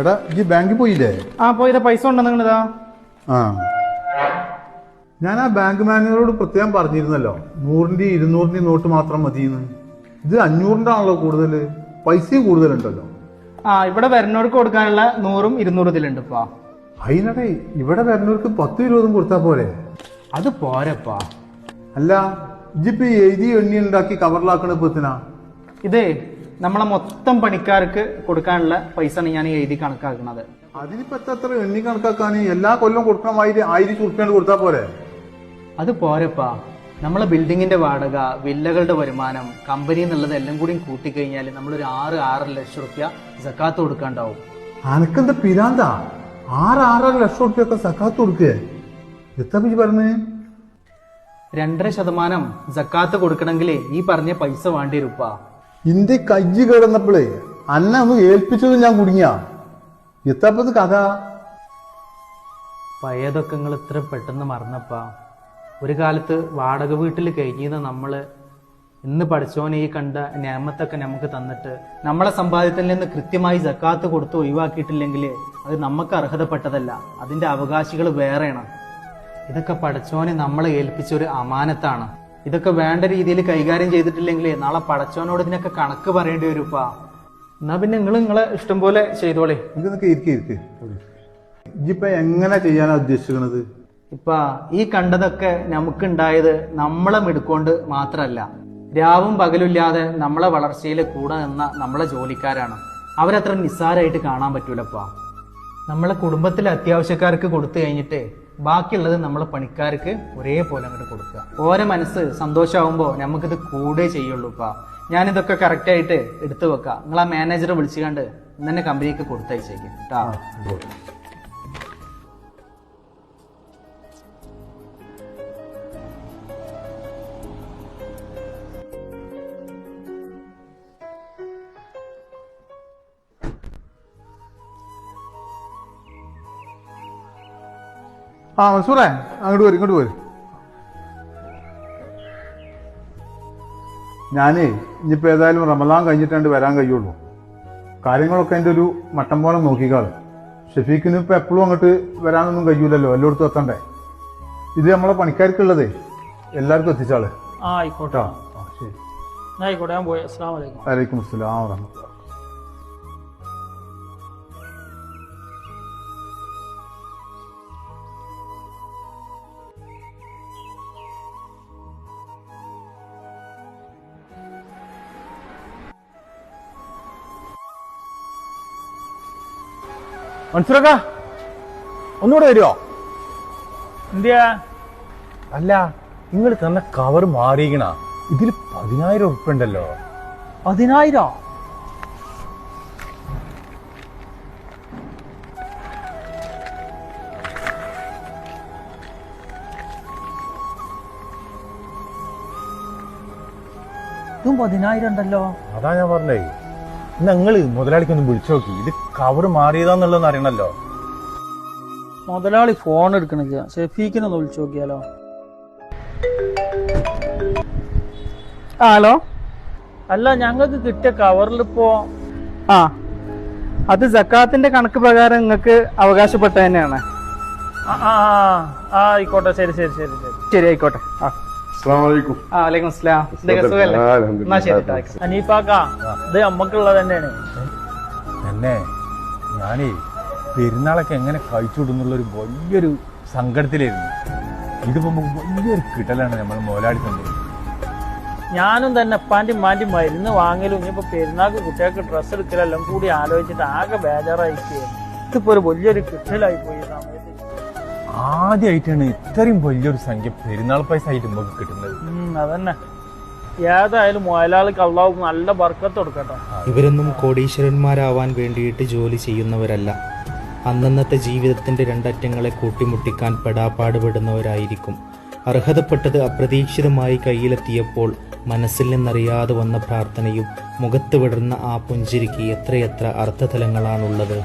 എടാ ഈ ബാങ്കിൽ പോയില്ലേ? പോയില്ല. പൈസ ഉണ്ടെന്നിതാ. ഞാൻ ആ ബാങ്ക് മാനേജറോട് പ്രത്യേകം പറഞ്ഞിരുന്നല്ലോ 100-ന്റെ 200-ന്റെ നോട്ട് മാത്രം മതിയെന്ന്. ഇത് 500-ന്റെ ആണല്ലോ കൂടുതൽ, പൈസയും കൂടുതലുണ്ടല്ലോ. ഇവിടെ വരുന്നവർക്ക് കൊടുക്കാനുള്ള 100-ഉം 200 ഇതിലുണ്ട്. അതിനടേ ഇവിടെ വരുന്നവർക്ക് 10-20 കൊടുത്താ പോരെ? അത് പോരപ്പാ. അല്ല ഇജിപ്പോ എഴുതി എണ്ണി ഉണ്ടാക്കി കവറിലാക്കണ ഇപ്പത്തിനാ? ഇതേ നമ്മളെ മൊത്തം പണിക്കാർക്ക് കൊടുക്കാനുള്ള പൈസ ആണ് ഞാൻ എഴുതി കണക്കാക്കുന്നത്. അതിനിപ്പോ എത്ര എണ്ണി കണക്കാക്കാൻ? എല്ലാ കൊല്ലം കൊടുക്കണ 1000 ഉറുപ്പിക കൊടുത്താ പോരെ? അത് പോരപ്പാ. നമ്മളെ ബിൽഡിങ്ങിന്റെ വാടക, വില്ലകളുടെ വരുമാനം, കമ്പനി എന്നുള്ളത് എല്ലാം കൂടി കൂട്ടിക്കഴിഞ്ഞാൽ നമ്മളൊരു 6 ലക്ഷം റുപ്യ സക്കാത്ത് കൊടുക്കാണ്ടാവും. അനക്കെന്താ പിരാന്താ? 6 ലക്ഷം റുപ്യൊക്കെ സക്കാത്ത് കൊടുക്കേ? എത്ര പറഞ്ഞ്? 2.5% സക്കാത്ത് കൊടുക്കണമെങ്കിൽ ഈ പറഞ്ഞ പൈസ വേണ്ടി വരൂപ്പാ. ഇന്റെ കയ്യ് കിടന്നപ്പോഴേ അന്നെ ഒന്ന് ഏൽപ്പിച്ചത് ഞാൻ കുടുങ്ങിയ. എത്തപ്പത് കഥ? പഴയതൊക്കെ നിങ്ങൾ ഇത്ര പെട്ടെന്ന് മറന്നപ്പാ. ഒരു കാലത്ത് വാടക വീട്ടിൽ കഴിഞ്ഞിരുന്ന നമ്മള് ഇന്ന് പഠിച്ചോനെ ഈ കണ്ട നിയമത്തൊക്കെ നമുക്ക് തന്നിട്ട് നമ്മളെ സമ്പാദ്യത്തിൽ നിന്ന് കൃത്യമായി സക്കാത്ത് കൊടുത്ത് ഒഴിവാക്കിയിട്ടില്ലെങ്കിൽ അത് നമുക്ക് അർഹതപ്പെട്ടതല്ല, അതിന്റെ അവകാശികൾ വേറെയാണ്. ഇതൊക്കെ പഠിച്ചോനെ നമ്മളെ ഏൽപ്പിച്ച ഒരു അമാനത്താണ്. ഇതൊക്കെ വേണ്ട രീതിയിൽ കൈകാര്യം ചെയ്തിട്ടില്ലെങ്കിൽ നാളെ പടച്ചോനോട് ഇതിനൊക്കെ കണക്ക് പറയേണ്ടി വരുപ്പാ. എന്നാ പിന്നെ നിങ്ങളെ ഇഷ്ടം പോലെ ചെയ്തോളേ. ഇപ്പൊ എങ്ങനെ ചെയ്യാനാ ഉദ്ദേശിക്കുന്നത്? ഈ കണ്ടതൊക്കെ നമുക്കുണ്ടായത് നമ്മളെ മിടുക്കൊണ്ട് മാത്രല്ല, രാവും പകലില്ലാതെ നമ്മളെ വളർച്ചയിൽ കൂടെ നിന്ന നമ്മളെ ജോലിക്കാരാണ്. അവരത്ര നിസ്സാരമായിട്ട് കാണാൻ പറ്റൂലപ്പാ. നമ്മളെ കുടുംബത്തിലെ അത്യാവശ്യക്കാർക്ക് കൊടുത്തു കഴിഞ്ഞിട്ട് ബാക്കിയുള്ളത് നമ്മളെ പണിക്കാർക്ക് ഒരേപോലെ അങ്ങോട്ട് കൊടുക്കുക. ഓരോ മനസ്സ് സന്തോഷമാകുമ്പോ നമുക്കിത് കൂടെ ചെയ്യുള്ളൂപ്പാ. ഞാനിതൊക്കെ കറക്റ്റായിട്ട് എടുത്തു വെക്കാം. നിങ്ങൾ ആ മാനേജറെ വിളിച്ചുകൊണ്ട് ഇന്നെ കമ്പനിക്ക് കൊടുത്തയച്ചേക്കും കേട്ടാ. മൻസൂറേ ഇങ്ങോട്ട് വരും. ഞാനേ ഇനിയിപ്പോ ഏതായാലും റമദാൻ കഴിഞ്ഞിട്ടാണ്ട് വരാൻ കഴിയുള്ളൂ. കാര്യങ്ങളൊക്കെ അതിന്റെ ഒരു മട്ടം പോലെ നോക്കിക്കാള്. ഷെഫീഖിന് ഇപ്പൊ എപ്പോഴും അങ്ങോട്ട് വരാനൊന്നും കഴിയൂലല്ലോ, എല്ലായിടത്തും എത്തണ്ടേ. ഇത് നമ്മളെ പണിക്കാർക്കുള്ളതേ എല്ലാവർക്കും എത്തിച്ചാള്. ആയിക്കോട്ടെ. ശരി, ആയിക്കോട്ടെ. ഞാൻ പോയി. അസ്സലാമു അലൈക്കും. വലൈക്കും അസ്സലാം വറഹ്മത്തുള്ളാഹി. മൻസൂറക്ക ഒന്നുകൂടെ വരുമോ? എന്തിയാ? അല്ല, നിങ്ങൾ തന്ന കവർ മാറിയിക്കണ. ഇതിൽ 10,000 ഉറുപ്പിക ഉണ്ടല്ലോ. 10,000? ഇതും 10,000 ഉണ്ടല്ലോ. അതാ ഞാൻ പറഞ്ഞേ, നിങ്ങള് മുതലാളിക്കൊന്ന് വിളിച്ചു നോക്കി. ഇത് കവർ മാറിയതാന്നുള്ളതെന്ന് അറിയണല്ലോ. മുതലാളി ഫോൺ എടുക്കണില്ല. ഷെഫീഖിനൊന്ന് വിളിച്ചു നോക്കിയാലോ? ഹലോ. അല്ല, ഞങ്ങൾക്ക് കിട്ടിയ കവറിലിപ്പോ അത് സക്കാത്തിന്റെ കണക്ക് പ്രകാരം നിങ്ങൾക്ക് അവകാശപ്പെട്ട തന്നെയാണ്. ആയിക്കോട്ടെ. ശരി ശരി ശരി ശരി ശരി ആയിക്കോട്ടെ. വലൈക്കും അസ്സലാം. അനീഫാക്ക, ഇത് നമ്മക്കുള്ളത് തന്നെയാണ്. തന്നെ ഞാനേ പെരുന്നാളൊക്കെ എങ്ങനെ കഴിച്ചുവിടുന്നുള്ളൊരു വലിയൊരു സങ്കടത്തിലായിരുന്നു. ഇതിപ്പോ വലിയൊരു കിട്ടലാണ് നമ്മൾ മുതലാളി തന്നത്. ഞാനും തന്നെ ഉപ്പാന്റെയും ഉമ്മാന്റെയും മരുന്ന് വാങ്ങലും ഇനിയിപ്പോ പെരുന്നാൾക്ക് കുട്ടികൾക്ക് ഡ്രസ്സ് എടുക്കലെല്ലാം കൂടി ആലോചിച്ചിട്ട് ആകെ ബേജാറായിരിക്കുകയായിരുന്നു. ഇതിപ്പോ ഒരു വലിയൊരു കിട്ടലായി പോയി. സമയത്ത് ആദ്യമായിട്ടാണ് ഇത്രയും വലിയൊരു സംഖ്യ പെരുന്നാൾ പൈസ ആയിട്ട് നമുക്ക് കിട്ടുന്നത്. അതന്നെ. ഏതായാലും മുതലാളിക്ക് അള്ളാഹു നല്ല ബർക്കത്ത് കൊടുക്കട്ടെ. ഇവരൊന്നും കോടീശ്വരന്മാരാവാൻ വേണ്ടിയിട്ട് ജോലി ചെയ്യുന്നവരല്ല. അന്നന്നത്തെ ജീവിതത്തിന്റെ രണ്ടറ്റങ്ങളെ കൂട്ടിമുട്ടിക്കാൻ പെടാപ്പാടുപെടുന്നവരായിരിക്കും. അർഹതപ്പെട്ടത് അപ്രതീക്ഷിതമായി കയ്യിലെത്തിയപ്പോൾ മനസ്സിൽ നിന്നറിയാതെ വന്ന പ്രാർത്ഥനയും മുഖത്ത് വിടർന്ന ആ പുഞ്ചിരിക്ക് എത്രയെത്ര അർത്ഥതലങ്ങളാണുള്ളത്.